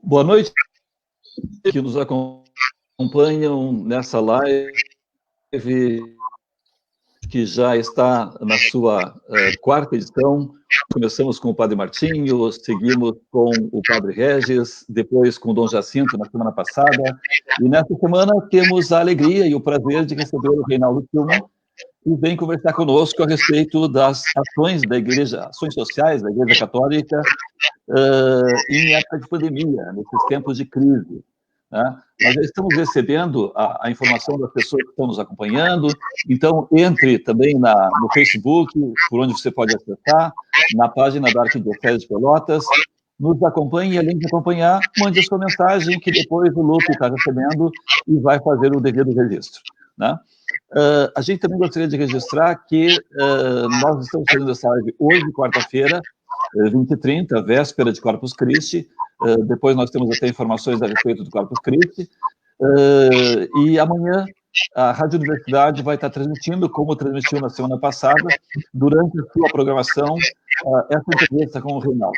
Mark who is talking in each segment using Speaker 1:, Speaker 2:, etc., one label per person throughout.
Speaker 1: Boa noite, que nos acompanham nessa live, que já está na sua quarta edição. Começamos com o Padre Martinho, seguimos com o Padre Regis, depois com o Dom Jacinto na semana passada, e nessa semana temos a alegria e o prazer de receber o Reinaldo Tillmann, que vem conversar conosco a respeito das ações da Igreja, ações sociais da Igreja Católica em época de pandemia, nesses tempos de crise. Né? Nós já estamos recebendo a informação das pessoas que estão nos acompanhando, então entre também no Facebook, por onde você pode acessar, na página da Arquidiocese de Pelotas, nos acompanhe e, além de acompanhar, mande a sua mensagem, que depois o Lupe está recebendo e vai fazer o devido registro. Né? A gente também gostaria de registrar que nós estamos fazendo essa live hoje, quarta-feira, 20h30, véspera de Corpus Christi. Depois nós temos até informações a respeito do Corpus Christi. E amanhã a Rádio Universidade vai estar transmitindo, como transmitiu na semana passada, durante a sua programação, essa entrevista com o Reinaldo.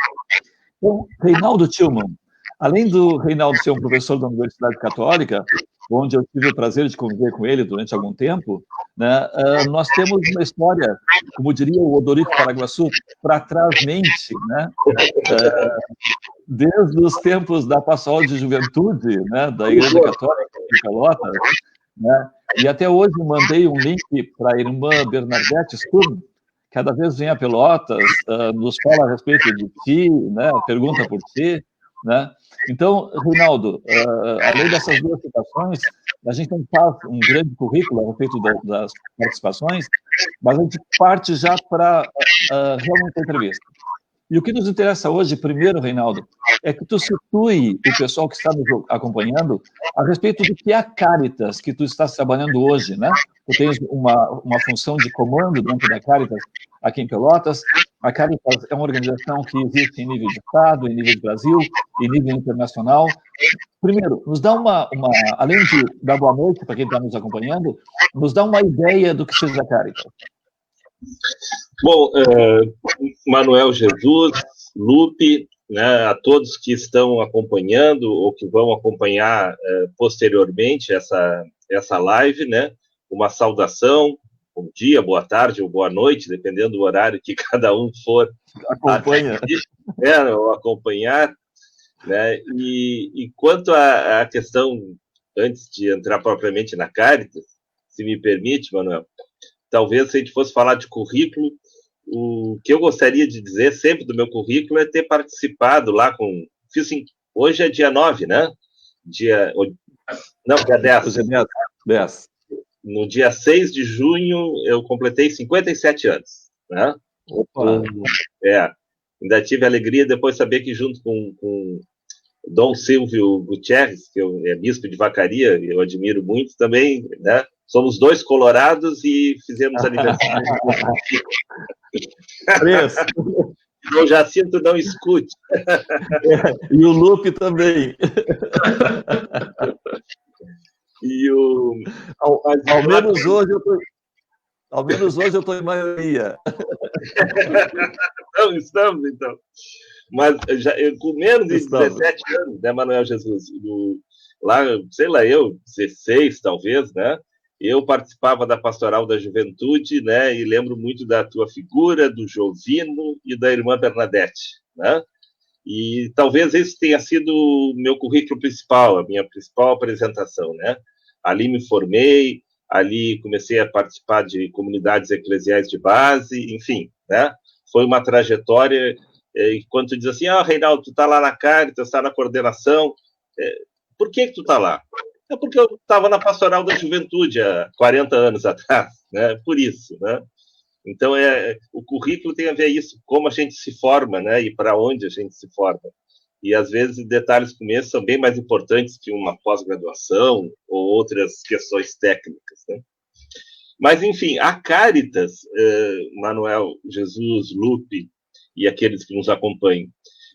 Speaker 1: Então, Reinaldo Tillmann, além do Reinaldo ser um professor da Universidade Católica, onde eu tive o prazer de conviver com ele durante algum tempo, né, nós temos uma história, como diria o Odorico Paraguaçu, para trás mente, né, desde os tempos da Pastoral de Juventude, né, da Igreja Católica de Pelotas, né, e até hoje mandei um link para a irmã Bernadette Sturm, cada vez vem a Pelotas, nos fala a respeito de ti, né, pergunta por ti, né. Então, Reinaldo, além dessas duas citações, a gente não faz um grande currículo a respeito das participações, mas a gente parte já para realmente a entrevista. E o que nos interessa hoje, primeiro, Reinaldo, é que tu situe o pessoal que está nos acompanhando a respeito do que é a Caritas, que tu estás trabalhando hoje, né? Tu tens uma função de comando dentro da Caritas aqui em Pelotas. A Caritas é uma organização que existe em nível de Estado, em nível de Brasil, em nível internacional. Primeiro, nos dá além de dar boa noite para quem está nos acompanhando, nos dá uma ideia do que seja a Caritas.
Speaker 2: Bom, Manuel Jesus, Lupe, né, a todos que estão acompanhando ou que vão acompanhar posteriormente essa live, né, uma saudação, bom dia, boa tarde ou boa noite, dependendo do horário que cada um for ou acompanhar, né, e quanto à questão, antes de entrar propriamente na Caritas, se me permite, Manuel, talvez se a gente fosse falar de currículo, o que eu gostaria de dizer sempre do meu currículo é ter participado lá hoje é dia 9, né? Dia 10.
Speaker 1: Hoje é 10.
Speaker 2: No dia 6 de junho, eu completei 57 anos, né?
Speaker 1: Opa!
Speaker 2: Ainda tive a alegria depois de saber que junto com Dom Silvio Gutierrez, que é bispo de Vacaria, eu admiro muito também, né? Somos dois colorados e fizemos aniversário. O Jacinto não escute.
Speaker 1: E o Lupe também. Ao menos hoje eu estou em maioria.
Speaker 2: Não, estamos, então. Mas com menos de 17 anos, né, Manuel Jesus? Lá, sei lá, 16, talvez, né? Eu participava da Pastoral da Juventude, né? E lembro muito da tua figura, do Jovino e da irmã Bernadette, né? E talvez esse tenha sido o meu currículo principal, a minha principal apresentação, né? Ali me formei, ali comecei a participar de comunidades eclesiais de base, enfim, né? Foi uma trajetória. E quando tu diz assim, Reinaldo, tu tá lá na Caritas, tá na coordenação, por que tu tá lá? É porque eu estava na Pastoral da Juventude há 40 anos atrás, né? Por isso, né? Então, o currículo tem a ver isso, como a gente se forma, né? E para onde a gente se forma. E, às vezes, detalhes como esse são bem mais importantes que uma pós-graduação ou outras questões técnicas, né? Mas, enfim, a Caritas, Manuel, Jesus, Lupe e aqueles que nos acompanham,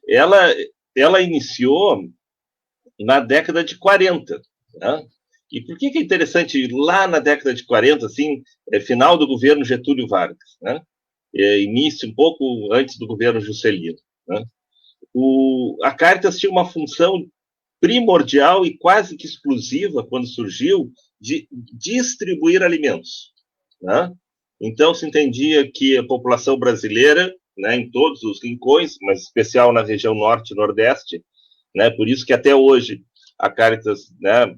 Speaker 2: ela iniciou na década de 40. Né? E por que é interessante lá na década de 40, assim, final do governo Getúlio Vargas, né? Início um pouco antes do governo Juscelino. Né? A Caritas tinha uma função primordial e quase que exclusiva, quando surgiu, de distribuir alimentos. Né? Então, se entendia que a população brasileira, né, em todos os rincões, mas em especial na região norte e nordeste, né, por isso que até hoje a Caritas, né,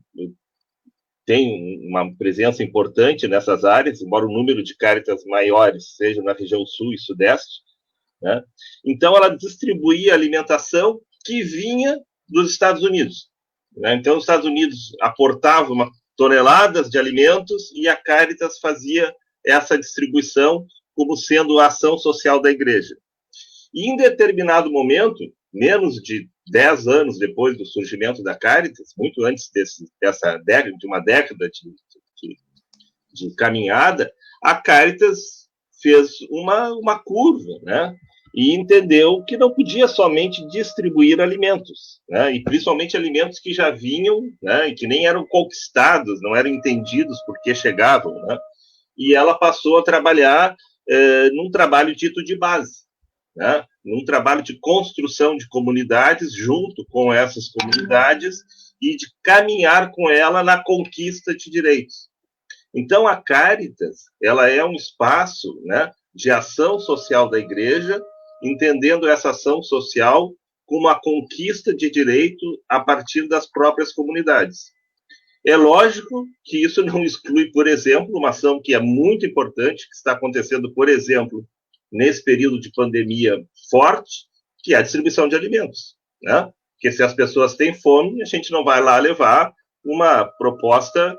Speaker 2: tem uma presença importante nessas áreas, embora o número de Caritas maiores seja na região sul e sudeste. Né? Então, ela distribuía alimentação que vinha dos Estados Unidos. Né? Então, os Estados Unidos aportavam toneladas de alimentos e a Caritas fazia essa distribuição como sendo a ação social da igreja. E, em determinado momento, menos de 10 anos depois do surgimento da Caritas, muito antes de uma década de caminhada, a Caritas fez uma curva, né? E entendeu que não podia somente distribuir alimentos, né? E principalmente alimentos que já vinham, né? E que nem eram conquistados, não eram entendidos por que chegavam, né? E ela passou a trabalhar num trabalho dito de base, né? Num trabalho de construção de comunidades junto com essas comunidades e de caminhar com ela na conquista de direitos. Então, a Caritas, ela é um espaço, né, de ação social da igreja, entendendo essa ação social como a conquista de direito a partir das próprias comunidades. É lógico que isso não exclui, por exemplo, uma ação que é muito importante, que está acontecendo, por exemplo, nesse período de pandemia forte, que é a distribuição de alimentos. Né? Porque se as pessoas têm fome, a gente não vai lá levar uma proposta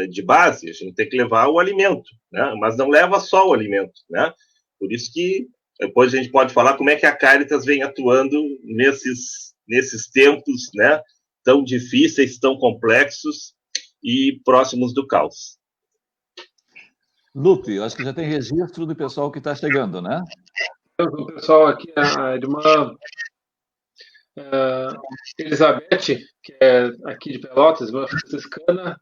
Speaker 2: de base, a gente tem que levar o alimento, né? Mas não leva só o alimento. Né? Por isso que depois a gente pode falar como é que a Caritas vem atuando nesses tempos, né, tão difíceis, tão complexos e próximos do caos.
Speaker 1: Lupe, eu acho que já tem registro do pessoal que está chegando, né?
Speaker 3: O pessoal aqui, a irmã Elizabeth, que é aqui de Pelotas, irmã franciscana,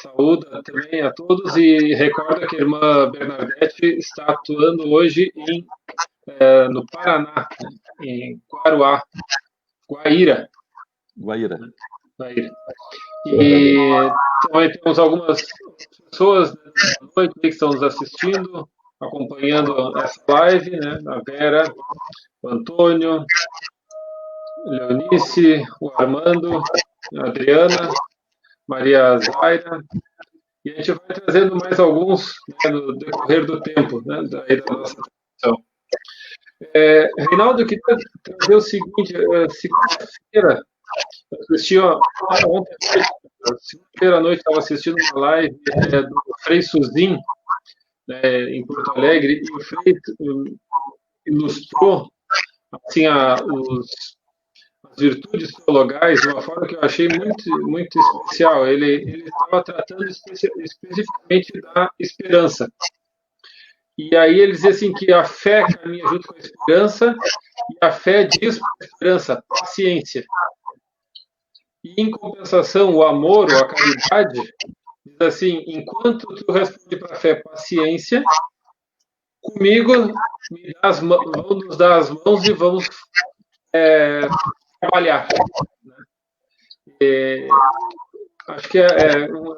Speaker 3: saúda também a todos e recorda que a irmã Bernadette está atuando hoje no Paraná, em Guaíra. E também temos algumas pessoas nessa noite que estão nos assistindo, acompanhando essa live, né? A Vera, o Antônio, Leonice, o Armando, a Adriana, Maria Zaira, e a gente vai trazendo mais alguns, né, no decorrer do tempo, né, da nossa transmissão. Reinaldo, eu queria trazer o seguinte: segunda-feira, eu assisti ontem, segunda-feira à noite, estava assistindo uma live do Frei Suzin, né, em Porto Alegre, e o Frei ilustrou assim, as virtudes teologais de uma forma que eu achei muito, muito especial. Ele estava tratando especificamente da esperança. E aí ele dizia assim que a fé caminha junto com a esperança, e a fé diz para a esperança, paciência. E, em compensação, o amor ou a caridade diz assim: enquanto tu responde para a fé paciência, comigo vamos nos dar as mãos e vamos trabalhar. Acho que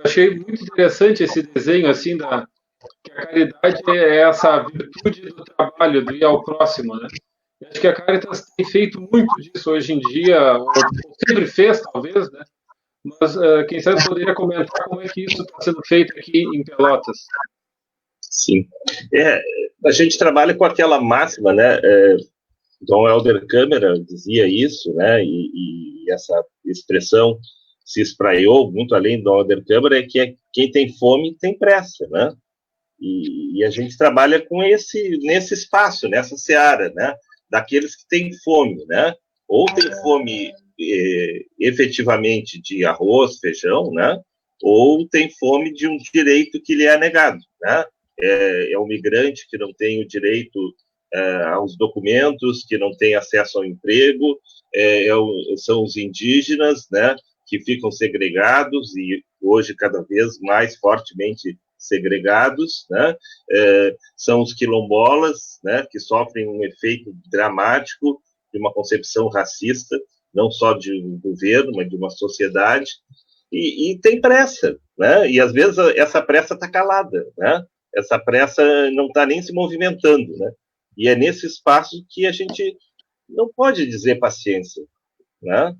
Speaker 3: achei muito interessante esse desenho assim que a caridade é essa virtude do trabalho, do ir ao próximo, né? Acho que a Caritas tem feito muito disso hoje em dia, ou sempre fez, talvez, né? Mas quem sabe poderia comentar como é que isso está sendo feito aqui em Pelotas.
Speaker 2: Sim. A gente trabalha com aquela máxima, né? Dom Helder Câmara dizia isso, né? E essa expressão se espraiou muito além do Dom Helder Câmara, que quem tem fome tem pressa, né? E a gente trabalha com nesse espaço, nessa seara, né? Daqueles que têm fome, né? Ou tem fome efetivamente de arroz, feijão, né? Ou tem fome de um direito que lhe é negado, né? É um migrante que não tem o direito aos documentos, que não têm acesso ao emprego, são os indígenas, né, que ficam segregados e hoje cada vez mais fortemente segregados, né, são os quilombolas, né, que sofrem um efeito dramático de uma concepção racista, não só de um governo, mas de uma sociedade, e tem pressa, né, e às vezes essa pressa está calada, né, essa pressa não está nem se movimentando, né, e é nesse espaço que a gente não pode dizer paciência, né,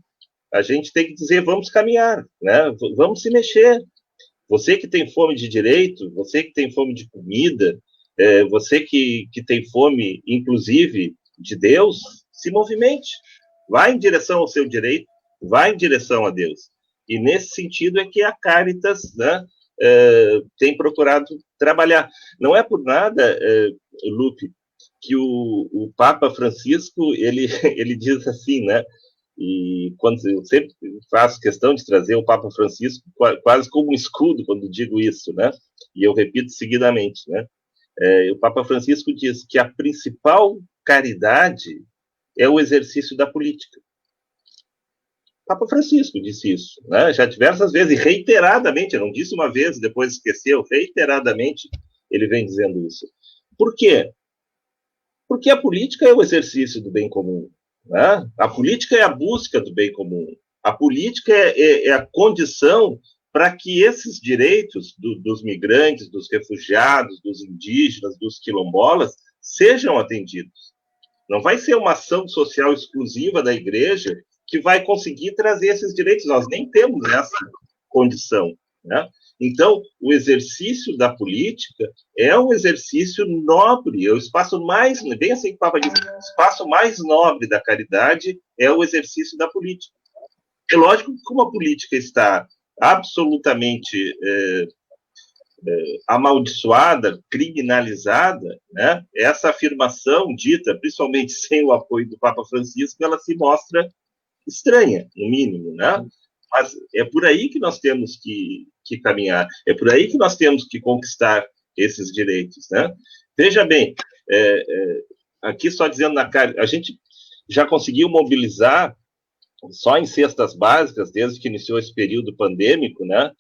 Speaker 2: a gente tem que dizer vamos caminhar, né, vamos se mexer. Você que tem fome de direito, você que tem fome de comida, você que tem fome, inclusive, de Deus, se movimente. Vá em direção ao seu direito, vá em direção a Deus. E nesse sentido é que a Caritas, né, tem procurado trabalhar. Não é por nada, Lupe, que o Papa Francisco, ele diz assim, né, e quando eu sempre faço questão de trazer o Papa Francisco quase como um escudo quando digo isso, né? E eu repito seguidamente, né? O Papa Francisco diz que a principal caridade é o exercício da política. O Papa Francisco disse isso, né? Já diversas vezes, e reiteradamente, não disse uma vez, depois esqueceu, reiteradamente ele vem dizendo isso. Por quê? Porque a política é o exercício do bem comum. Né? A política é a busca do bem comum. A política é a condição para que esses direitos dos migrantes, dos refugiados, dos indígenas, dos quilombolas, sejam atendidos. Não vai ser uma ação social exclusiva da igreja que vai conseguir trazer esses direitos. Nós nem temos essa condição. Né? Então, o exercício da política é um exercício nobre, é o espaço mais, bem assim que o Papa diz, o espaço mais nobre da caridade é o exercício da política. É lógico que como a política está absolutamente amaldiçoada, criminalizada, né, essa afirmação dita, principalmente sem o apoio do Papa Francisco, ela se mostra estranha, no mínimo, né? Mas é por aí que nós temos que caminhar, é por aí que nós temos que conquistar esses direitos, né? Veja bem, aqui só dizendo na cara, a gente já conseguiu mobilizar, só em cestas básicas, desde que iniciou esse período pandêmico, né?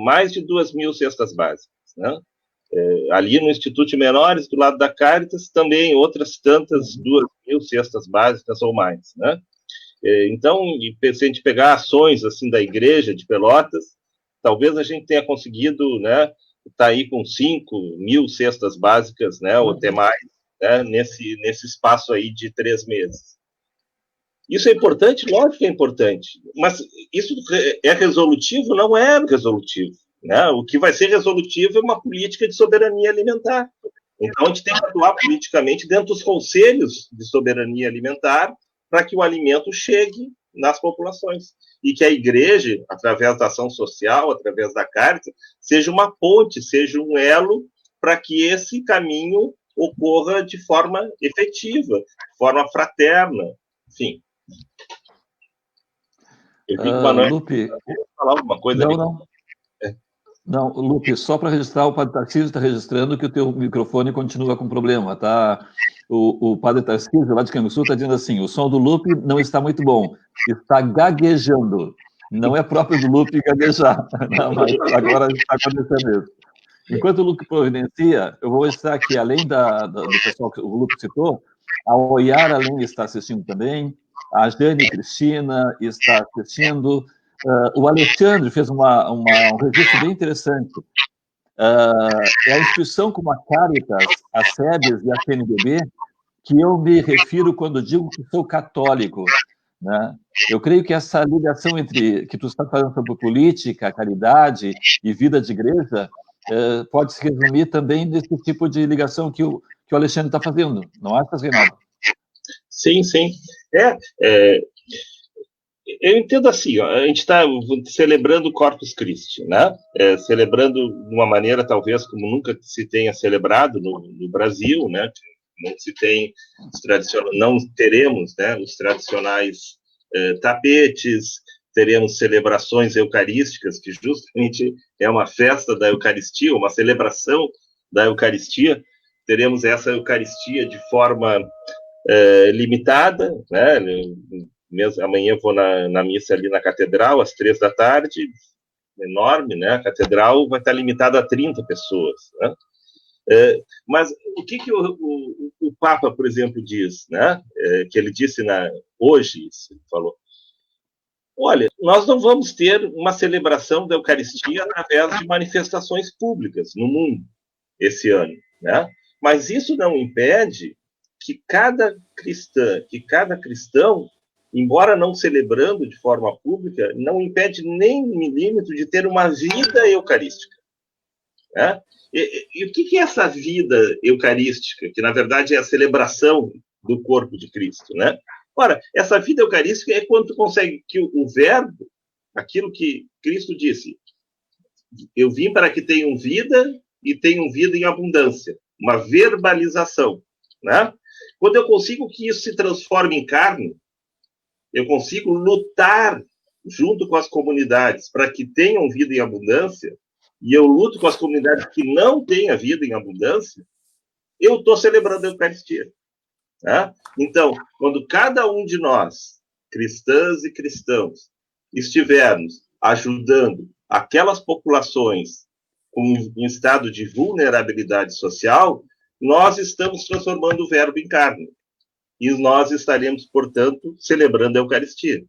Speaker 2: Mais de 2.000 cestas básicas, né? Ali no Instituto de Menores, do lado da Caritas, também outras tantas 2.000 cestas básicas ou mais, né? Então, se a gente pegar ações assim da igreja de Pelotas, talvez a gente tenha conseguido, né, tá aí com 5.000 cestas básicas, né, ou até mais, né, nesse espaço aí de 3 meses. Isso é importante? Lógico que é importante, mas isso é resolutivo? Não é resolutivo, né? O que vai ser resolutivo é uma política de soberania alimentar. Então, a gente tem que atuar politicamente dentro dos conselhos de soberania alimentar para que o alimento chegue nas populações. E que a igreja, através da ação social, através da Caritas, seja uma ponte, seja um elo para que esse caminho ocorra de forma efetiva, de forma fraterna, enfim. Eu vi que o Manuel
Speaker 1: Lupe,
Speaker 2: falar alguma coisa.
Speaker 1: Não, Lupe, só para registrar, o Padre Tarcísio está registrando que o teu microfone continua com problema, tá? O Padre Tarcísio, lá de Canguçu, está dizendo assim, o som do Lupe não está muito bom, está gaguejando. Não é próprio do Lupe gaguejar, não, mas agora está acontecendo isso. Enquanto o Lupe providencia, eu vou registrar aqui, além do pessoal que o Lupe citou, a Oyara Além está assistindo também, a Jane Cristina está assistindo, o Alexandre fez um registro bem interessante. É a instituição como a Caritas, a SEBES e a CNBB que eu me refiro quando digo que sou católico. Né? Eu creio que essa ligação entre que tu está falando sobre política, caridade e vida de igreja pode se resumir também nesse tipo de ligação que o Alexandre está fazendo. Não achas, Reinaldo?
Speaker 2: Sim, sim. Eu entendo assim, ó, a gente está celebrando o Corpus Christi, né? Celebrando de uma maneira talvez como nunca se tenha celebrado no Brasil, né? Não se tem não teremos, né, os tradicionais tapetes, teremos celebrações eucarísticas, que justamente é uma festa da Eucaristia, uma celebração da Eucaristia. teremos essa Eucaristia de forma limitada, né? Mesmo, amanhã eu vou na missa ali na Catedral, às 15h, enorme, né? A Catedral vai estar limitada a 30 pessoas, né? Mas o que o Papa, por exemplo, diz, né? Que ele disse hoje, ele falou: olha, nós não vamos ter uma celebração da Eucaristia através de manifestações públicas no mundo esse ano, né? Mas isso não impede que cada cristão, embora não celebrando de forma pública, não impede nem um milímetro de ter uma vida eucarística, né? E o que é essa vida eucarística, que na verdade é a celebração do corpo de Cristo, né? Ora, essa vida eucarística é quando tu consegue que o verbo, aquilo que Cristo disse, eu vim para que tenham vida e tenham vida em abundância, uma verbalização, né? Quando eu consigo que isso se transforme em carne, eu consigo lutar junto com as comunidades para que tenham vida em abundância, e eu luto com as comunidades que não têm a vida em abundância, eu estou celebrando a Eucaristia. Né? Então, quando cada um de nós, cristãs e cristãos, estivermos ajudando aquelas populações em estado de vulnerabilidade social, nós estamos transformando o verbo em carne. E nós estaremos, portanto, celebrando a Eucaristia.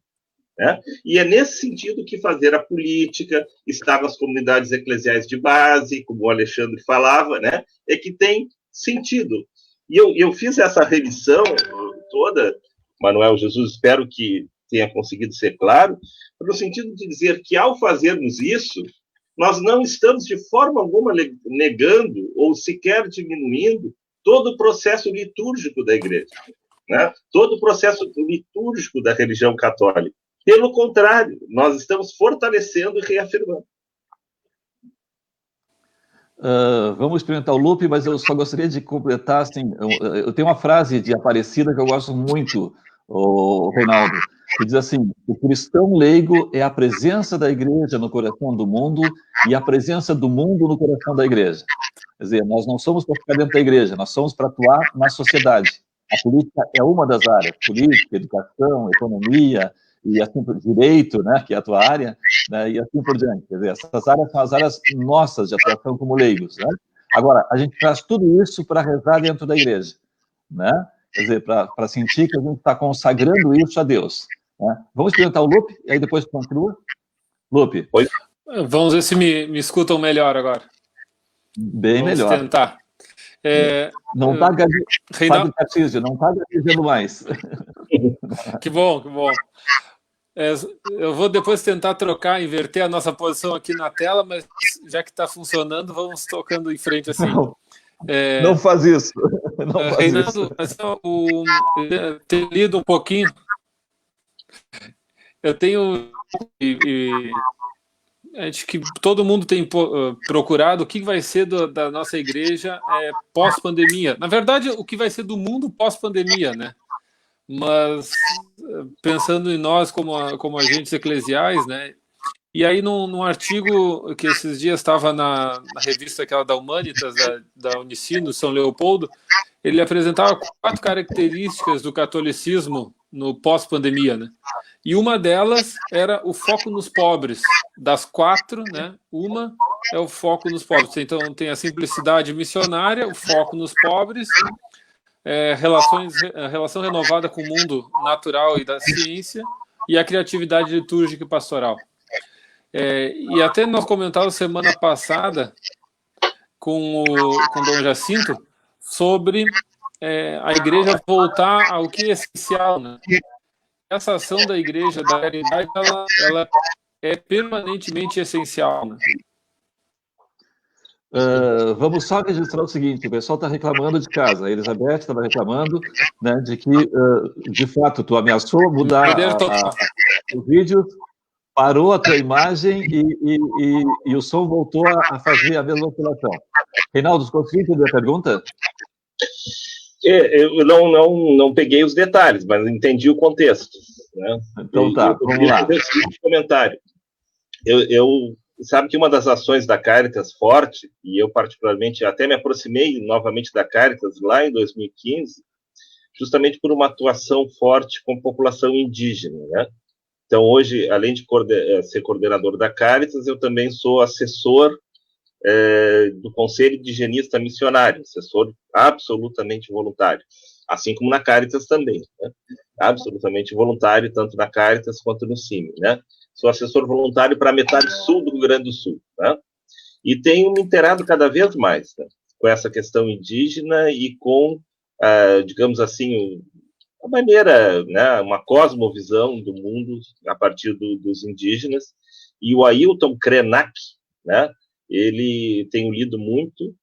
Speaker 2: Né? E é nesse sentido que fazer a política, estar nas comunidades eclesiais de base, como o Alexandre falava, né? É que tem sentido. E eu fiz essa revisão toda, Manuel Jesus, espero que tenha conseguido ser claro, no sentido de dizer que, ao fazermos isso, nós não estamos de forma alguma negando ou sequer diminuindo todo o processo litúrgico da Igreja, né? Todo o processo litúrgico da religião católica. Pelo contrário, nós estamos fortalecendo e reafirmando.
Speaker 1: Vamos experimentar o loop, mas eu só gostaria de completar, assim, eu tenho uma frase de Aparecida que eu gosto muito, o Reinaldo, que diz assim: o cristão leigo é a presença da igreja no coração do mundo e a presença do mundo no coração da igreja. Quer dizer, nós não somos para ficar dentro da igreja, nós somos para atuar na sociedade. A política é uma das áreas, política, educação, economia, e assim por direito, né, que é a tua área, né, e assim por diante. Quer dizer, essas áreas são as áreas nossas de atuação como leigos, né? Agora, a gente faz tudo isso para rezar dentro da igreja, né? Quer dizer, para sentir que a gente está consagrando isso a Deus, né? Vamos experimentar o loop, e aí depois continua? Loop.
Speaker 3: Oi. Vamos ver se me escutam melhor agora.
Speaker 1: Bem
Speaker 3: Vamos
Speaker 1: melhor.
Speaker 3: Vamos tentar.
Speaker 1: Não está não está gaguejando mais.
Speaker 3: Que bom, que bom. Eu vou depois tentar inverter a nossa posição aqui na tela, mas já que está funcionando, vamos tocando em frente assim.
Speaker 1: Não faz isso. Não faz
Speaker 3: Reinaldo,
Speaker 1: isso.
Speaker 3: Eu tenho lido um pouquinho. Eu tenho... acho que todo mundo tem procurado o que vai ser da nossa igreja pós-pandemia. Na verdade, o que vai ser do mundo pós-pandemia, né? Mas pensando em nós como agentes eclesiais, né? E aí num artigo que esses dias estava na revista aquela da Humanitas, da Unicino, São Leopoldo, ele apresentava 4 características do catolicismo no pós-pandemia, né? E uma delas era o foco nos pobres. Das 4, né? Uma é o foco nos pobres. Então tem a simplicidade missionária, o foco nos pobres, relação renovada com o mundo natural e da ciência, e a criatividade litúrgica e pastoral. E até nós comentávamos semana passada com Dom Jacinto sobre a igreja voltar ao que é essencial, né? Essa ação da igreja, da caridade, ela é permanentemente essencial, né?
Speaker 1: Vamos só registrar o seguinte: o pessoal está reclamando de casa. A Elizabeth estava reclamando, né, de que, de fato, tu ameaçou mudar o vídeo, parou a tua imagem e o som voltou a fazer a mesma oscilação. Reinaldo, conseguiu entender a pergunta?
Speaker 2: Eu não peguei os detalhes, mas entendi o contexto, né?
Speaker 1: Então tá, vamos lá.
Speaker 2: O seguinte comentário. Eu sabe que uma das ações da Caritas forte, e eu particularmente até me aproximei novamente da Caritas lá em 2015, justamente por uma atuação forte com a população indígena, né? Então, hoje, além de ser coordenador da Caritas, eu também sou assessor do Conselho Indigenista Missionário, assessor absolutamente voluntário, assim como na Caritas também, né? Absolutamente voluntário, tanto na Caritas quanto no CIMI, né? Sou assessor voluntário para a metade sul do Rio Grande do Sul, né? E tenho me inteirado cada vez mais, né, com essa questão indígena e com, digamos assim, uma maneira, né, uma cosmovisão do mundo a partir dos indígenas. E o Ailton Krenak, né, ele tem lido muito,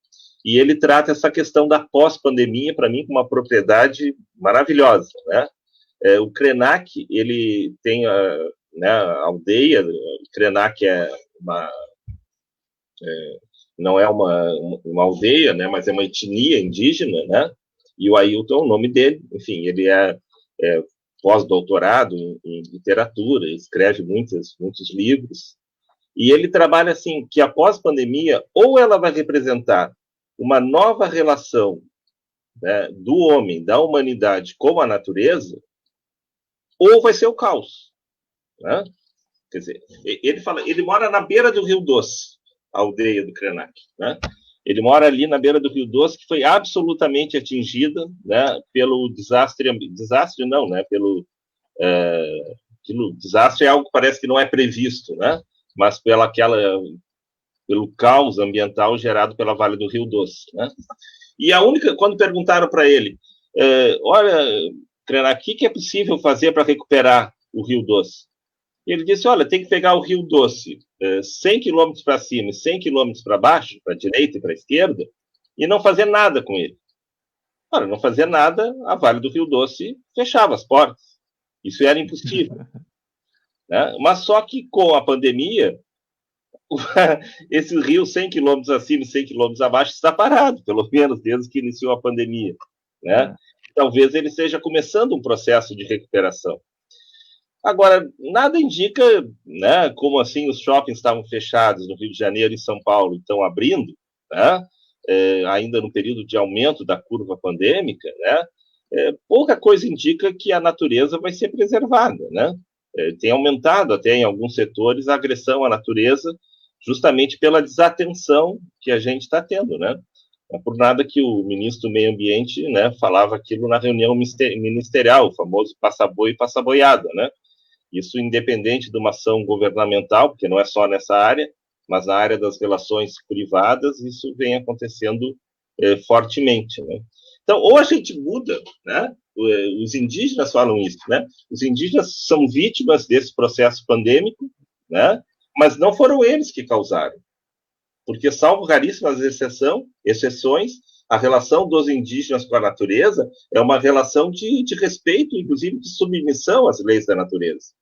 Speaker 2: e ele trata essa questão da pós-pandemia, para mim, com uma propriedade maravilhosa, né? O Krenak, ele tem né, a aldeia, o Krenak não é uma aldeia, né, mas é uma etnia indígena, né? E o Ailton, o nome dele, enfim, ele é pós-doutorado em literatura, escreve muitos livros, e ele trabalha assim, que após a pandemia, ou ela vai representar uma nova relação, né, do homem, da humanidade com a natureza, ou vai ser o caos, né? Quer dizer, ele fala, ele mora na beira do Rio Doce, a aldeia do Krenak, né? Ele mora ali na beira do Rio Doce, que foi absolutamente atingida, né, pelo desastre não, né, pelo desastre é algo que parece que não é previsto, né, mas pelo caos ambiental gerado pela Vale do Rio Doce, né? E quando perguntaram para ele, olha, Krenak, o que é possível fazer para recuperar o Rio Doce? Ele disse, olha, tem que pegar o Rio Doce 100 quilômetros para cima e 100 quilômetros para baixo, para a direita e para a esquerda, e não fazer nada com ele. Ora, não fazer nada, a Vale do Rio Doce fechava as portas. Isso era impossível. Né? Mas só que com a pandemia, esse rio 100 quilômetros acima e 100 quilômetros abaixo está parado, pelo menos desde que iniciou a pandemia. Né? Talvez ele esteja começando um processo de recuperação. Agora, nada indica, né, como assim os shoppings estavam fechados no Rio de Janeiro e São Paulo, estão abrindo, né, ainda no período de aumento da curva pandêmica, né, pouca coisa indica que a natureza vai ser preservada, né? Tem aumentado até em alguns setores a agressão à natureza, justamente pela desatenção que a gente está tendo, né? Não é por nada que o ministro do Meio Ambiente, né, falava aquilo na reunião ministerial, o famoso passa-boi e passa-boiada, né? Isso independente de uma ação governamental, porque não é só nessa área, mas na área das relações privadas, isso vem acontecendo fortemente, né? Então, ou a gente muda, né? Os indígenas falam isso, né? Os indígenas são vítimas desse processo pandêmico, né? Mas não foram eles que causaram. Porque, salvo raríssimas exceções, a relação dos indígenas com a natureza é uma relação de respeito, inclusive de submissão às leis da natureza.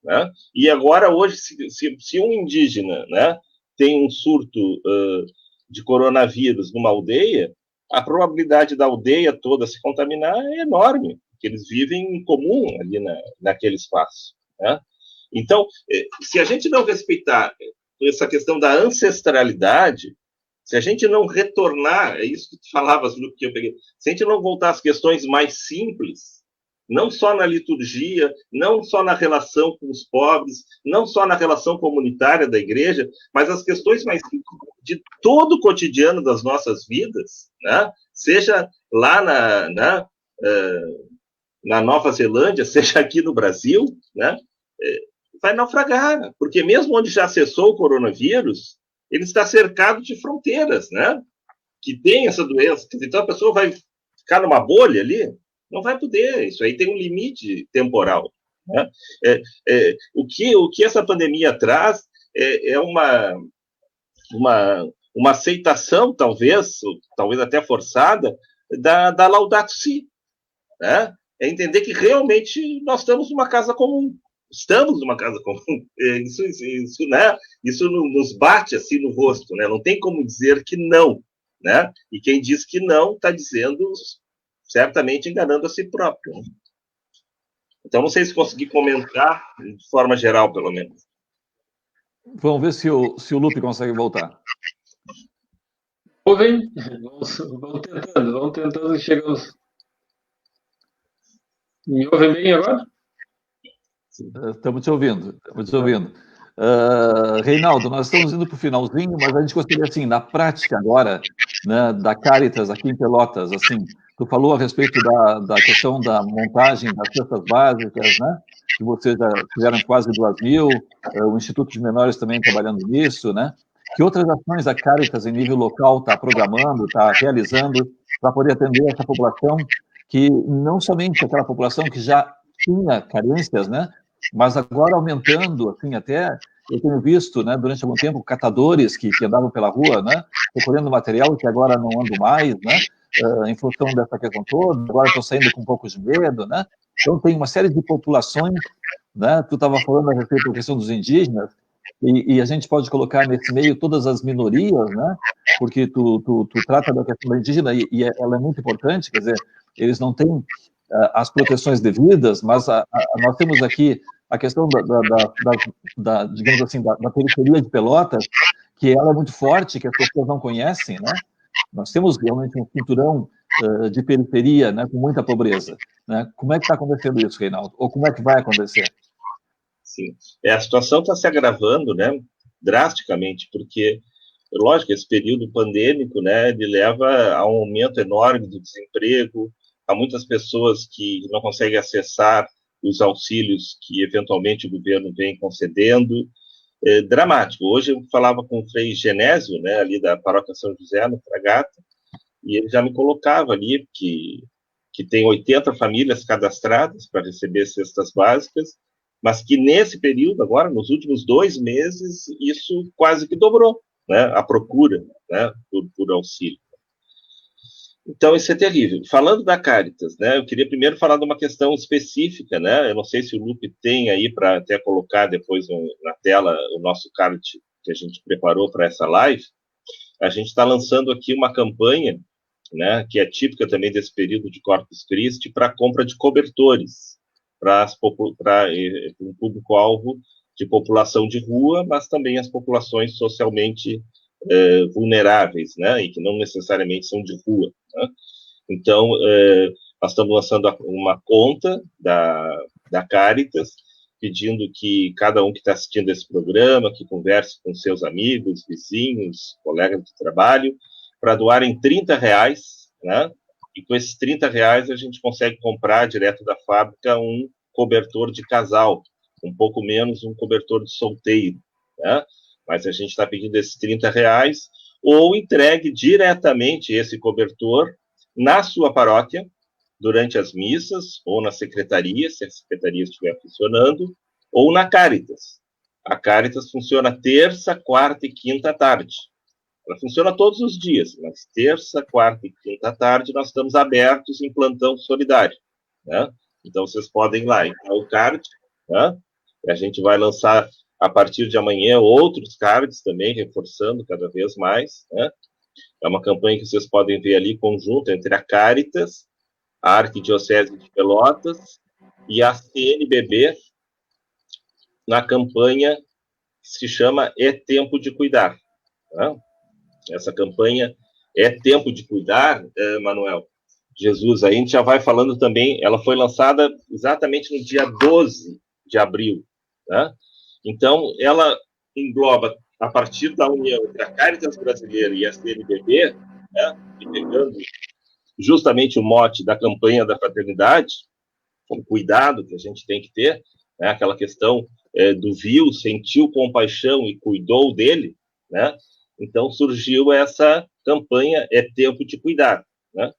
Speaker 2: Né? E agora, hoje, se um indígena, né, tem um surto de coronavírus numa aldeia, a probabilidade da aldeia toda se contaminar é enorme, porque eles vivem em comum ali naquele espaço. Né? Então, se a gente não respeitar essa questão da ancestralidade, se a gente não retornar, é isso que tu falavas, Luke, que eu peguei, se a gente não voltar às questões mais simples, não só na liturgia, não só na relação com os pobres, não só na relação comunitária da igreja, mas as questões mais simples de todo o cotidiano das nossas vidas, né? Seja lá na Nova Zelândia, seja aqui no Brasil, né? Vai naufragar, porque mesmo onde já cessou o coronavírus, ele está cercado de fronteiras, né? Que tem essa doença. Então a pessoa vai ficar numa bolha ali, não vai poder. Isso aí tem um limite temporal. Né? O que essa pandemia traz é uma aceitação, talvez até forçada, da Laudato Si. Né? É entender que realmente nós estamos numa casa comum. Estamos numa casa comum. Isso, né? Isso nos bate assim no rosto. Né? Não tem como dizer que não. Né? E quem diz que não está dizendo, certamente enganando a si próprio. Então, não sei se consegui comentar de forma geral, pelo menos.
Speaker 1: Vamos ver se o Lupe consegue voltar.
Speaker 3: Ouvem? Vamos tentando chegar. Me ouvem bem agora?
Speaker 1: Estamos te ouvindo. Reinaldo, nós estamos indo para o finalzinho, mas a gente gostaria, assim, na prática agora, né, da Caritas aqui em Pelotas, assim, tu falou a respeito da questão da montagem das cestas básicas, né, que vocês já tiveram quase 2.000, o Instituto de Menores também trabalhando nisso, né, que outras ações a Caritas em nível local está programando, está realizando para poder atender essa população, que não somente aquela população que já tinha carências, né, mas agora aumentando, assim, até eu tenho visto, né, durante algum tempo, catadores que andavam pela rua, né, recolhendo material que agora não andam mais, né, em função dessa questão toda, agora estão saindo com um pouco de medo, né, então tem uma série de populações, né, tu estava falando a respeito da questão dos indígenas, e a gente pode colocar nesse meio todas as minorias, né, porque tu trata da questão da indígena e ela é muito importante, quer dizer, eles não têm as proteções devidas, mas nós temos aqui a questão digamos assim, da periferia de Pelotas, que ela é muito forte, que as pessoas não conhecem, né? Nós temos realmente um cinturão de periferia, né, com muita pobreza, né? Como é que está acontecendo isso, Reinaldo? Ou como é que vai acontecer?
Speaker 2: Sim. A situação está se agravando, né, drasticamente, porque, lógico, esse período pandêmico, né, ele leva a um aumento enorme do desemprego, há muitas pessoas que não conseguem acessar os auxílios que, eventualmente, o governo vem concedendo. É dramático. Hoje eu falava com o Frei Genésio, né, ali da Paróquia São José, no Fragata, e ele já me colocava ali que tem 80 famílias cadastradas para receber cestas básicas, mas que nesse período, agora, nos últimos 2 meses, isso quase que dobrou, né, a procura, né, por auxílio. Então, isso é terrível. Falando da Caritas, né, eu queria primeiro falar de uma questão específica, né, eu não sei se o Lupe tem aí para até colocar depois na tela o nosso card que a gente preparou para essa live. A gente está lançando aqui uma campanha, né, que é típica também desse período de Corpus Christi, para a compra de cobertores para um público-alvo de população de rua, mas também as populações socialmente vulneráveis, né, e que não necessariamente são de rua, né? Então, nós estamos lançando uma conta da Caritas, pedindo que cada um que está assistindo esse programa, que converse com seus amigos, vizinhos, colegas de trabalho, para doarem R$30, né? E com esses R$30 a gente consegue comprar direto da fábrica um cobertor de casal, um pouco menos um cobertor de solteiro, né? Mas a gente está pedindo esses R$30, ou entregue diretamente esse cobertor na sua paróquia, durante as missas, ou na secretaria, se a secretaria estiver funcionando, ou na Caritas. A Caritas funciona terça, quarta e quinta à tarde. Ela funciona todos os dias, mas terça, quarta e quinta à tarde nós estamos abertos em plantão solidário, né? Então vocês podem ir lá, então o card, né? A gente vai lançar a partir de amanhã outros cards também, reforçando cada vez mais, né? É uma campanha que vocês podem ver ali, conjunta entre a Caritas, a Arquidiocese de Pelotas e a CNBB, na campanha que se chama É Tempo de Cuidar, né? Essa campanha É Tempo de Cuidar, Manuel Jesus, aí a gente já vai falando também, ela foi lançada exatamente no dia 12 de abril, né? Então, ela engloba, a partir da união entre a Caritas Brasileira e a CNBB, né, e pegando justamente o mote da campanha da fraternidade, o cuidado que a gente tem que ter, né, aquela questão do viu, sentiu compaixão e cuidou dele, né? Então surgiu essa campanha É Tempo de Cuidar, né?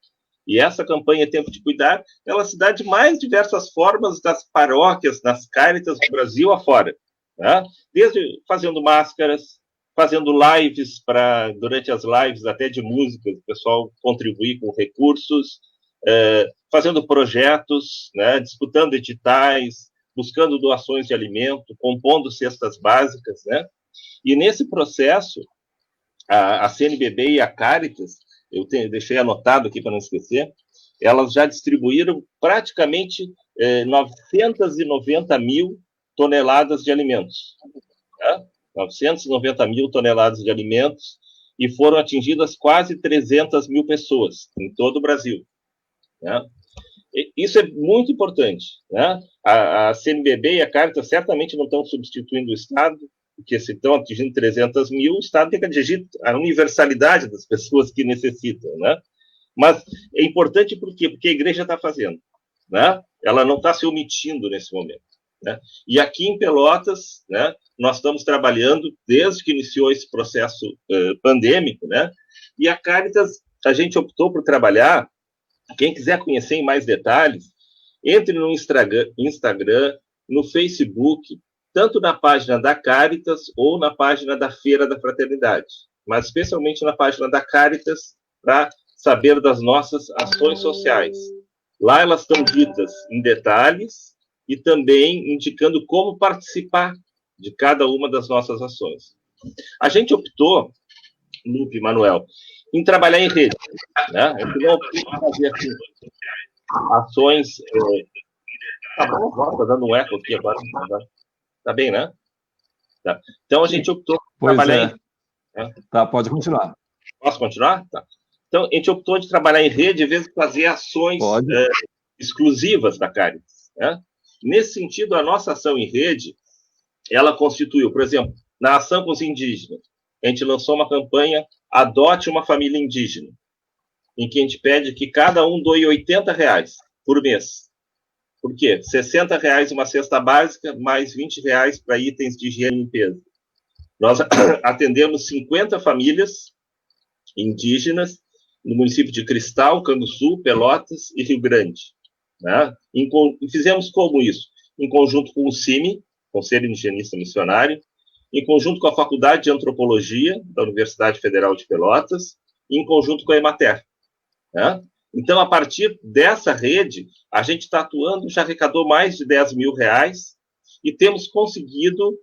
Speaker 2: E essa campanha É Tempo de Cuidar, ela se dá de mais diversas formas das paróquias, nas Cáritas do Brasil afora, né? Desde fazendo máscaras, fazendo lives durante as lives até de músicas, o pessoal contribuir com recursos, fazendo projetos, né, disputando editais, buscando doações de alimento, compondo cestas básicas, né? E nesse processo, a CNBB e a Caritas, deixei anotado aqui para não esquecer, elas já distribuíram praticamente 990 mil toneladas de alimentos, né? 990 mil toneladas de alimentos, e foram atingidas quase 300 mil pessoas em todo o Brasil. Né? Isso é muito importante. Né? A CNBB e a Caritas certamente não estão substituindo o Estado, porque se estão atingindo 300 mil, o Estado tem que atingir a universalidade das pessoas que necessitam. Né? Mas é importante por quê? Porque a igreja está fazendo. Né? Ela não está se omitindo nesse momento. Né? E aqui em Pelotas, né, nós estamos trabalhando desde que iniciou esse processo pandêmico, né? E a Caritas, a gente optou por trabalhar. Quem quiser conhecer em mais detalhes, entre no Instagram, no Facebook, tanto na página da Caritas ou na página da Feira da Fraternidade, mas especialmente na página da Caritas, para saber das nossas ações sociais. Lá elas estão ditas em detalhes e também indicando como participar de cada uma das nossas ações. A gente optou, Lupe, Manuel, em trabalhar em rede. Né? A gente não optou em fazer assim, ações... Tá bom, tá dando um eco aqui agora. Tá bem, né? Tá. Então, a gente optou por trabalhar em...
Speaker 1: Tá, pode continuar.
Speaker 2: Posso continuar? Tá. Então, a gente optou de trabalhar em rede, às vezes fazer ações exclusivas da Caritas. Né? Nesse sentido, a nossa ação em rede, ela constituiu, por exemplo, na ação com os indígenas, a gente lançou uma campanha Adote uma Família Indígena, em que a gente pede que cada um doe R$80 por mês. Por quê? R$60 uma cesta básica, mais R$20 para itens de higiene e limpeza. Nós atendemos 50 famílias indígenas no município de Cristal, Canguçu, Pelotas e Rio Grande. Né? E fizemos como isso? Em conjunto com o CIMI, Conselho Indigenista Missionário, em conjunto com a Faculdade de Antropologia da Universidade Federal de Pelotas, e em conjunto com a Emater. Né? Então, a partir dessa rede, a gente está atuando, já arrecadou mais de R$10 mil, e temos conseguido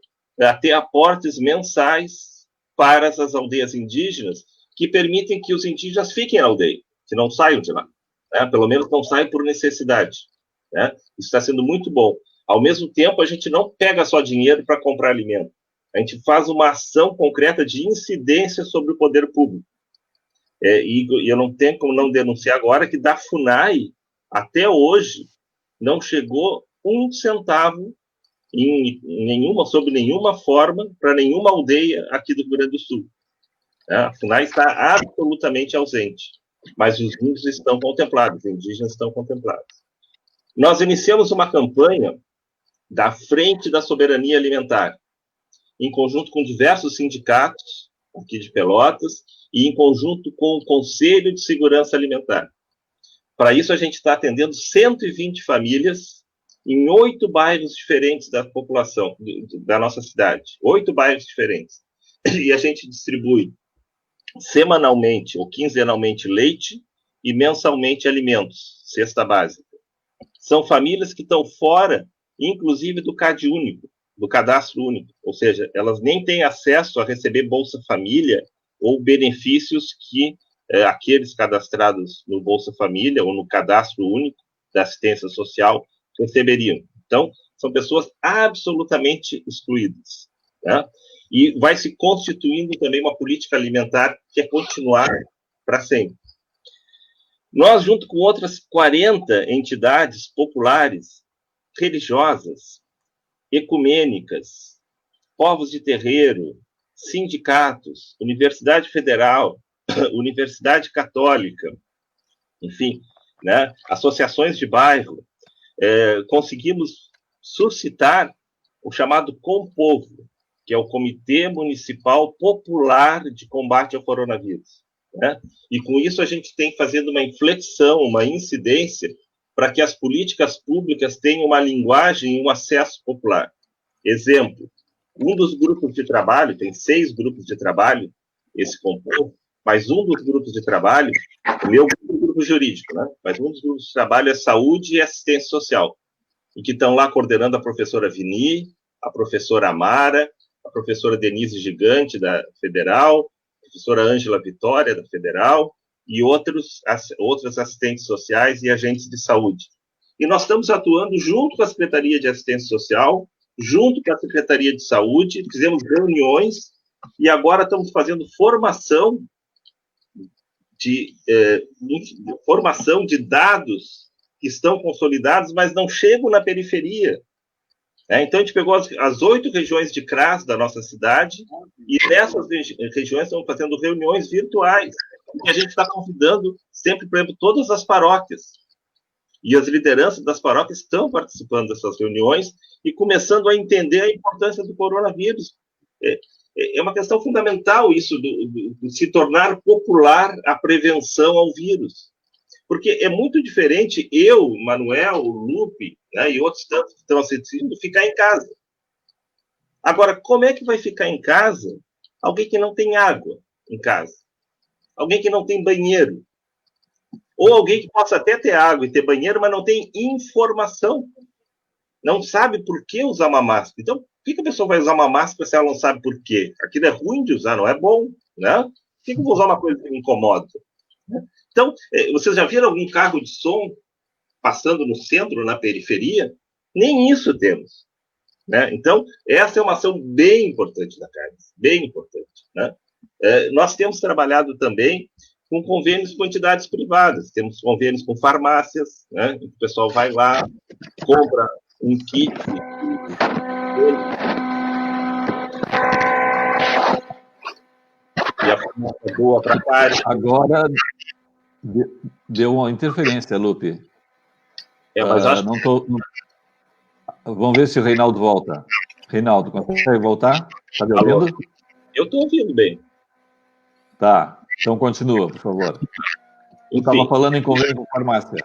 Speaker 2: ter aportes mensais para as aldeias indígenas, que permitem que os indígenas fiquem na aldeia, que não saiam de lá. Né? Pelo menos não saiam por necessidade. Né? Isso está sendo muito bom. Ao mesmo tempo, a gente não pega só dinheiro para comprar alimento. A gente faz uma ação concreta de incidência sobre o poder público. E eu não tenho como não denunciar agora que da FUNAI, até hoje, não chegou um centavo sob nenhuma forma para nenhuma aldeia aqui do Rio Grande do Sul. A FUNAI está absolutamente ausente, mas os índios estão contemplados, os indígenas estão contemplados. Nós iniciamos uma campanha da Frente da Soberania Alimentar, em conjunto com diversos sindicatos aqui de Pelotas e em conjunto com o Conselho de Segurança Alimentar. Para isso, a gente está atendendo 120 famílias em 8 bairros diferentes da população, da nossa cidade. 8 bairros diferentes. E a gente distribui semanalmente ou quinzenalmente leite e mensalmente alimentos, cesta básica. São famílias que estão fora, inclusive, do CAD único, do cadastro único, ou seja, elas nem têm acesso a receber Bolsa Família ou benefícios que aqueles cadastrados no Bolsa Família ou no cadastro único da assistência social receberiam. Então, são pessoas absolutamente excluídas. Né? E vai se constituindo também uma política alimentar que é continuar para sempre. Nós, junto com outras 40 entidades populares, religiosas, ecumênicas, povos de terreiro, sindicatos, Universidade Federal, Universidade Católica, enfim, né, associações de bairro, conseguimos suscitar o chamado Compovo, que é o Comitê Municipal Popular de Combate ao Coronavírus. Né? E com isso a gente tem fazendo uma inflexão, uma incidência, para que as políticas públicas tenham uma linguagem e um acesso popular. Exemplo, um dos grupos de trabalho, tem 6 grupos de trabalho, esse Compovo, mas um dos grupos de trabalho, o meu grupo jurídico, né? Mas um dos grupos de trabalho é saúde e assistência social, e que estão lá coordenando a professora Vini, a professora Amara, a professora Denise Gigante, da Federal, a professora Ângela Vitória, da Federal, e outros assistentes sociais e agentes de saúde. E nós estamos atuando junto com a Secretaria de Assistência Social junto com a Secretaria de Saúde, fizemos reuniões e agora estamos fazendo formação de dados que estão consolidados, mas não chegam na periferia. Então, a gente pegou as 8 regiões de CRAS da nossa cidade e nessas regiões estamos fazendo reuniões virtuais, e a gente está convidando sempre, por exemplo, todas as paróquias. E as lideranças das paróquias estão participando dessas reuniões e começando a entender a importância do coronavírus. É uma questão fundamental isso, de se tornar popular a prevenção ao vírus. Porque é muito diferente eu, Manuel, o Lupe, né, e outros tantos que estão assistindo, ficar em casa. Agora, como é que vai ficar em casa alguém que não tem água em casa? Alguém que não tem banheiro? Ou alguém que possa até ter água e ter banheiro, mas não tem informação. Não sabe por que usar uma máscara. Então, por que a pessoa vai usar uma máscara se ela não sabe por quê? Aquilo é ruim de usar, não é bom, né? Por que eu vou usar uma coisa que me incomoda? Então, vocês já viram algum carro de som passando no centro, na periferia? Nem isso temos. Né? Então, essa é uma ação bem importante da Caritas, bem importante. Né? Nós temos trabalhado também com convênios com entidades privadas, temos convênios com farmácias, né? O pessoal vai lá, compra um kit. E a farmácia boa para Caritas.
Speaker 1: Agora deu uma interferência, Lupe.
Speaker 2: Mas acho...
Speaker 1: Vamos ver se o Reinaldo volta. Reinaldo, consegue voltar? Está me ouvindo?
Speaker 2: Eu estou ouvindo bem.
Speaker 1: Tá, então continua, por favor. Eu estava falando em convênio com farmácia.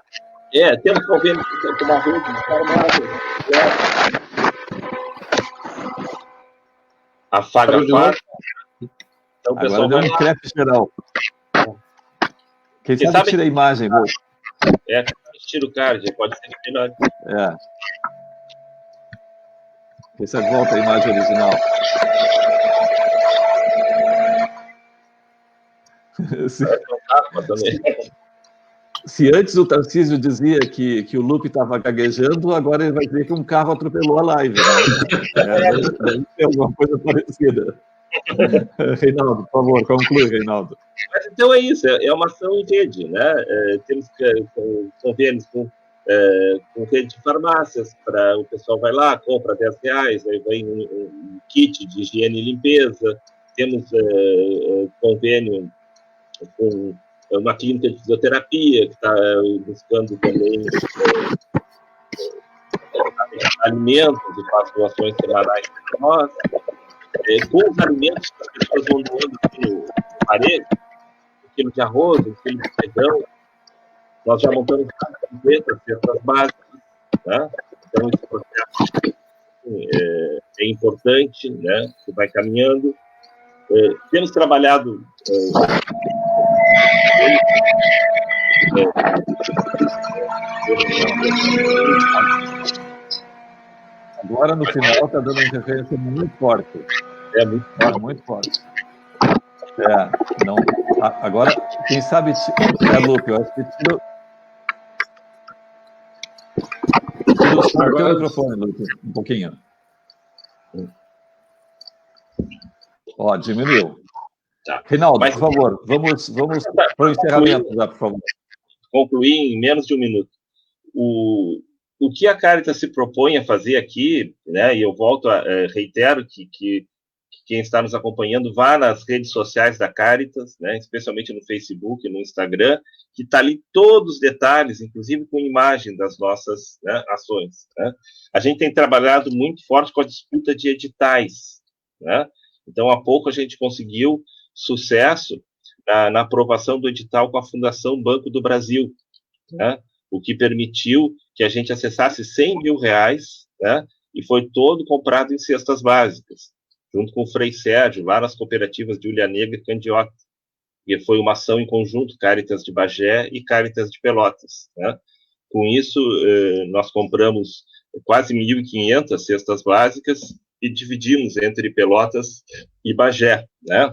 Speaker 2: Temos convênio com uma rede de farmácia. A Fagafar.
Speaker 1: Então, agora deu um crepe geral. Quem sabe tira a imagem, moço.
Speaker 2: Tira o card, pode ser melhor.
Speaker 1: Quem sabe volta a imagem original. Se antes o Tarcísio dizia que o Lupe estava gaguejando, agora ele vai dizer que um carro atropelou a live. Né? Deve ter alguma coisa parecida. Reinaldo, por favor, conclui, Reinaldo.
Speaker 2: Mas, então é isso, é uma ação em rede, né? Temos convênios com rede de farmácias, para o pessoal vai lá, compra R$10, aí vem um kit de higiene e limpeza. Temos convênio com uma clínica de fisioterapia, que está buscando também alimentos e faz doações semanais para nós. Com os alimentos que as pessoas vão doando aqui no parede, 1 quilo de arroz, 1 quilo de feijão, nós já montamos 50 cestas básicas, né? Então esse processo é importante, né? Que vai caminhando. Temos trabalhado
Speaker 1: agora no final está dando uma interferência muito forte. Muito forte. Não. Agora, quem sabe, Lupe, eu acho que tira o som do teu microfone, Lupe, um pouquinho. Diminuiu.
Speaker 2: Tá.
Speaker 1: Reinaldo, por favor, vamos para o encerramento, já, por favor.
Speaker 2: Concluir em menos de 1 minuto. O que a Caritas se propõe a fazer aqui, né, e eu reitero que quem está nos acompanhando vá nas redes sociais da Caritas, né, especialmente no Facebook, no Instagram, que está ali todos os detalhes, inclusive com imagem das nossas, né, ações. Né? A gente tem trabalhado muito forte com a disputa de editais. Né? Então, há pouco a gente conseguiu sucesso na aprovação do edital com a Fundação Banco do Brasil, né? O que permitiu que a gente acessasse R$100 mil, né? E foi todo comprado em cestas básicas, junto com o Frei Sérgio, lá nas cooperativas de Ulha Negra e Candiota. E foi uma ação em conjunto, Caritas de Bagé e Caritas de Pelotas. Né? Com isso, nós compramos quase 1.500 cestas básicas e dividimos entre Pelotas e Bagé. Né?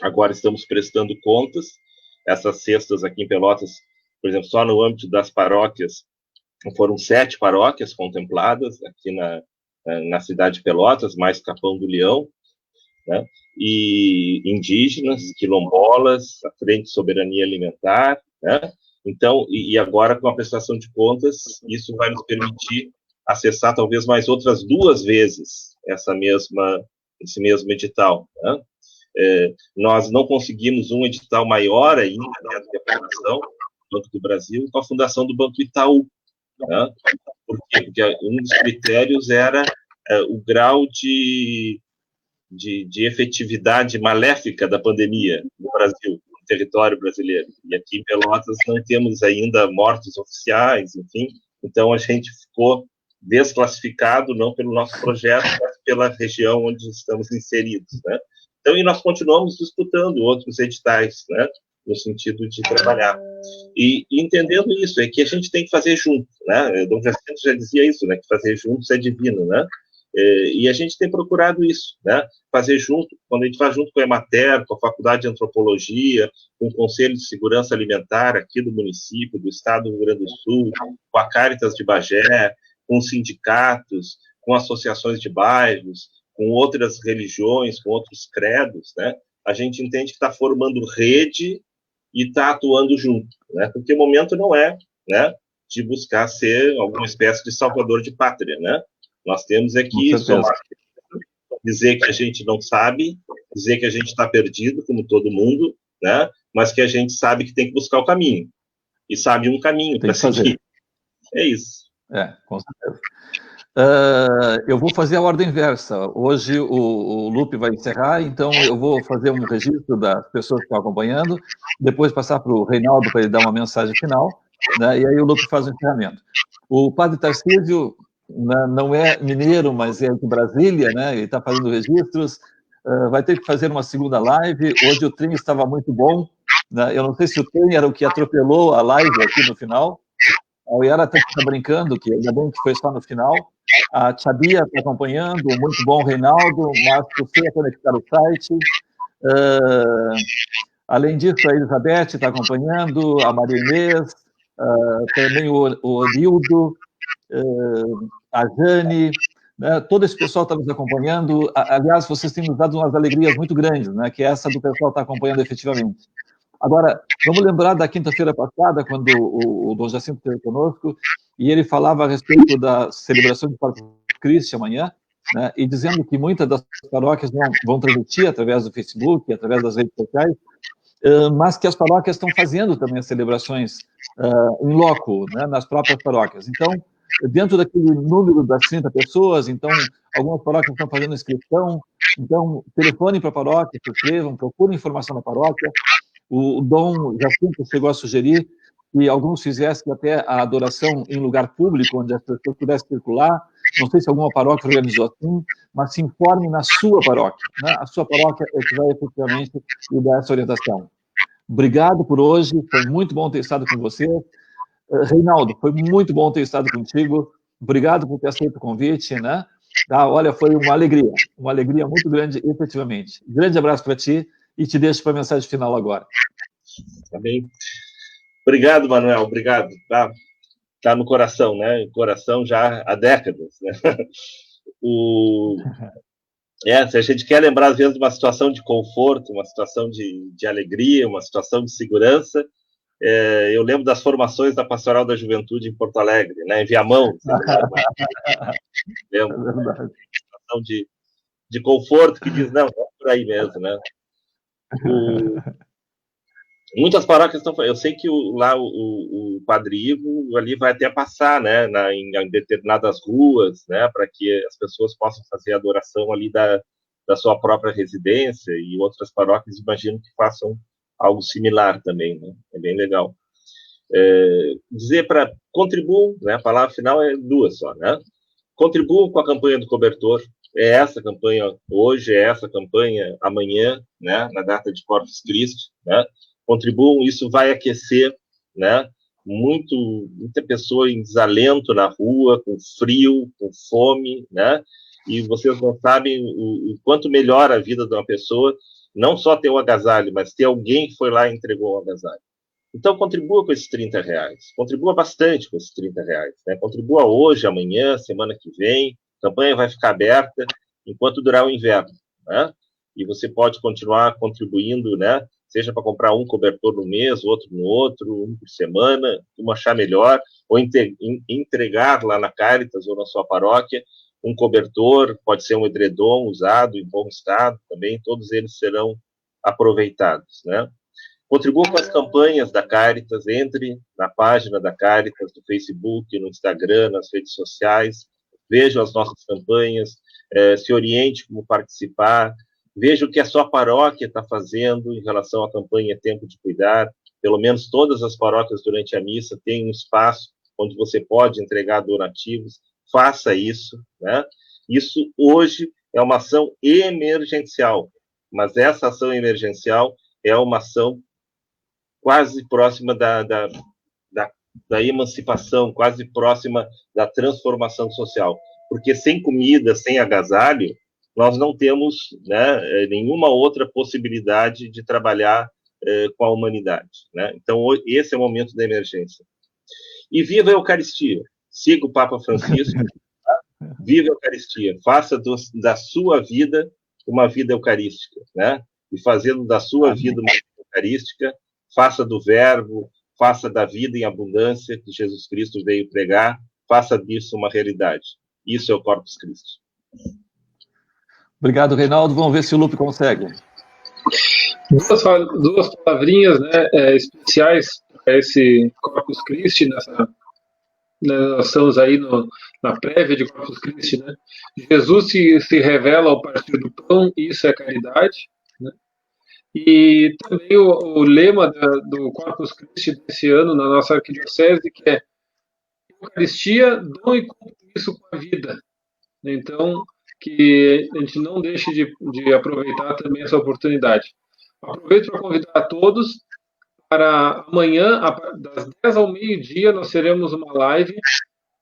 Speaker 2: Agora estamos prestando contas. Essas cestas aqui em Pelotas, por exemplo, só no âmbito das paróquias, foram 7 paróquias contempladas aqui na cidade de Pelotas, mais Capão do Leão, né? E indígenas, quilombolas, a Frente de Soberania Alimentar, né? Então, e agora com a prestação de contas, isso vai nos permitir acessar talvez mais outras 2 vezes esse mesmo edital, né? Nós não conseguimos um edital maior ainda dentro da Fundação Banco do Brasil, com a fundação do Banco Itaú, né? Por quê? Porque um dos critérios era o grau de efetividade maléfica da pandemia no Brasil, no território brasileiro. E aqui em Pelotas não temos ainda mortos oficiais, enfim, então a gente ficou desclassificado, não pelo nosso projeto, mas pela região onde estamos inseridos, né? Então, e nós continuamos disputando outros editais, né, no sentido de trabalhar. E entendendo isso, é que a gente tem que fazer junto, né? Dom Jacinto já dizia isso, né, que fazer juntos é divino, né? E a gente tem procurado isso, né? Fazer junto, quando a gente faz junto com a Emater, com a Faculdade de Antropologia, com o Conselho de Segurança Alimentar aqui do município, do estado do Rio Grande do Sul, com a Caritas de Bagé, com sindicatos, com associações de bairros, com outras religiões, com outros credos, né? A gente entende que está formando rede e está atuando junto, né? Porque o momento não é, né, de buscar ser alguma espécie de salvador de pátria, né? Nós temos aqui dizer que a gente não sabe, dizer que a gente está perdido, como todo mundo, né? Mas que a gente sabe que tem que buscar o caminho e sabe um caminho para seguir. É isso.
Speaker 1: Com certeza. Eu vou fazer a ordem inversa. Hoje o Lupe vai encerrar, então eu vou fazer um registro das pessoas que estão acompanhando, depois passar para o Reinaldo para ele dar uma mensagem final, né, e aí o Lupe faz o encerramento. O padre Tarcísio não é mineiro, mas é de Brasília, né, ele está fazendo registros, vai ter que fazer uma segunda live. Hoje o trem estava muito bom, né, eu não sei se o trem era o que atropelou a live aqui no final. O Yara está brincando, que ainda bem que foi só no final. A Tchabia está acompanhando, muito bom, Reinaldo, mas você conectar o site. Além disso, a Elizabeth está acompanhando, a Maria Inês, também o Orildo, a Jane, né, todo esse pessoal está nos acompanhando. Aliás, vocês têm nos dado umas alegrias muito grandes, né, que é essa do pessoal estar acompanhando efetivamente. Agora, vamos lembrar da quinta-feira passada, quando o Dom Jacinto esteve conosco, e ele falava a respeito da celebração de Corpus Christi amanhã, né, e dizendo que muitas das paróquias vão transmitir através do Facebook, através das redes sociais, mas que as paróquias estão fazendo também as celebrações em loco, né, nas próprias paróquias. Então, dentro daquele número das 30 pessoas, então, algumas paróquias estão fazendo inscrição, então, telefonem para a paróquia, se inscrevam, procurem informação na paróquia. O Dom Jacinto chegou a sugerir que alguns fizessem até a adoração em lugar público, onde as pessoas pudessem circular. Não sei se alguma paróquia organizou assim, mas se informe na sua paróquia, né? A sua paróquia é que vai efetivamente lhe dar essa orientação. Obrigado por hoje, foi muito bom ter estado com você. Reinaldo, foi muito bom ter estado contigo. Obrigado por ter aceito o convite, né? Olha, foi uma alegria muito grande, efetivamente. Grande abraço para ti. E te deixo para a mensagem final agora.
Speaker 2: Tá bem. Obrigado, Manuel, obrigado. Tá no coração, né? Coração já há décadas, né? Se a gente quer lembrar, às vezes, de uma situação de conforto, uma situação de alegria, uma situação de segurança, eu lembro das formações da Pastoral da Juventude em Porto Alegre, né? Em Viamão. Lembro, né? Uma situação de conforto que diz, não, é por aí mesmo, né? Muitas paróquias estão. Eu sei que lá o Padre Ivo ali vai até passar, né, em determinadas ruas, né, para que as pessoas possam fazer a adoração ali da sua própria residência, e outras paróquias imagino que façam algo similar também, né? É bem legal. Dizer para contribuam, né? A palavra final é 2 só, né? Contribuam com a campanha do cobertor. É essa campanha hoje, é essa campanha amanhã, né, na data de Corpus Christi, né? Contribuam, isso vai aquecer, né, muita pessoa em desalento na rua, com frio, com fome, né? E vocês não sabem o quanto melhora a vida de uma pessoa, não só ter o agasalho, mas ter alguém que foi lá e entregou o agasalho. Então, contribua com esses R$30. Contribua bastante com esses R$30, né? Contribua hoje, amanhã, semana que vem, A campanha vai ficar aberta enquanto durar o inverno, né? E você pode continuar contribuindo, né? Seja para comprar um cobertor no mês, outro no outro, um por semana, como achar melhor, ou entregar lá na Caritas ou na sua paróquia um cobertor, pode ser um edredom usado, em bom estado também, todos eles serão aproveitados, né? Contribua com as campanhas da Caritas, entre na página da Caritas, no Facebook, no Instagram, nas redes sociais, veja as nossas campanhas, se oriente como participar, veja o que a sua paróquia está fazendo em relação à campanha Tempo de Cuidar. Pelo menos todas as paróquias durante a missa têm um espaço onde você pode entregar donativos. Faça isso, né? Isso hoje é uma ação emergencial, mas essa ação emergencial é uma ação quase próxima da emancipação, quase próxima da transformação social. Porque sem comida, sem agasalho, nós não temos, né, nenhuma outra possibilidade de trabalhar com a humanidade, né? Então, esse é o momento da emergência. E viva a Eucaristia. Siga o Papa Francisco. Viva a Eucaristia. Faça da sua vida uma vida eucarística, né? E fazendo da sua vida uma vida eucarística, faça do verbo, faça da vida em abundância que Jesus Cristo veio pregar, faça disso uma realidade. Isso é o Corpus Christi.
Speaker 1: Obrigado, Reinaldo. Vamos ver se o Lupe consegue.
Speaker 3: Duas palavrinhas, né, especiais para esse Corpus Christi, nós estamos aí na prévia de Corpus Christi, né? Jesus se revela ao partir do pão, isso é caridade, né? E também o lema do Corpus Christi desse ano na nossa arquidiocese, que é Eucaristia, dom e compromisso com a vida. Então, que a gente não deixe de aproveitar também essa oportunidade. Aproveito para convidar a todos para amanhã, das 10 ao meio-dia, nós teremos uma live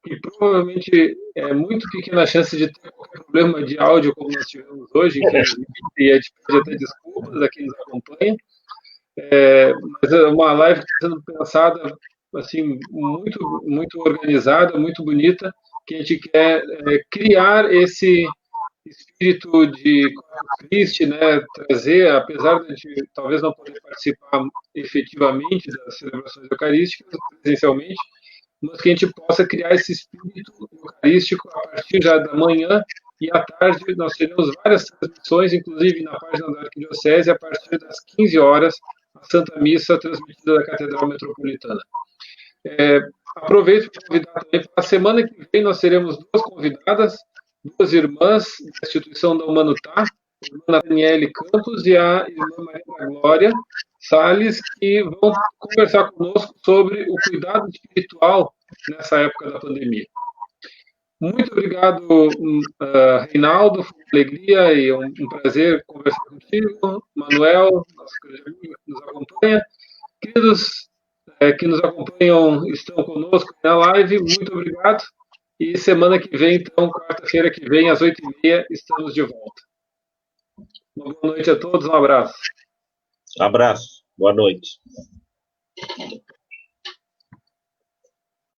Speaker 3: e provavelmente é muito pequena a chance de ter qualquer problema de áudio como nós tivemos hoje, e a gente pede até desculpas a quem nos acompanha, mas é uma live que está sendo pensada assim, muito, muito organizada, muito bonita, que a gente quer criar esse espírito de Corpus Christi, né, trazer, apesar de a gente talvez não poder participar efetivamente das celebrações eucarísticas, presencialmente, mas que a gente possa criar esse espírito eucarístico a partir já da manhã e à tarde nós teremos várias transmissões, inclusive na página da Arquidiocese, a partir das 15 horas, a Santa Missa transmitida da Catedral Metropolitana. Aproveito para convidar também para a semana que vem nós teremos duas convidadas, duas irmãs da instituição da Humanutá, a irmã Nathaniele Campos e a irmã Maria da Glória Salles, que vão conversar conosco sobre o cuidado espiritual nessa época da pandemia. Muito obrigado, Reinaldo, foi uma alegria e um prazer conversar contigo. Manuel, nosso querido amigo que nos acompanha. Queridos que nos acompanham, estão conosco na live, muito obrigado. E semana que vem, então, quarta-feira que vem, às 8h30, estamos de volta. Uma boa noite a todos, um abraço.
Speaker 2: Um abraço, boa noite.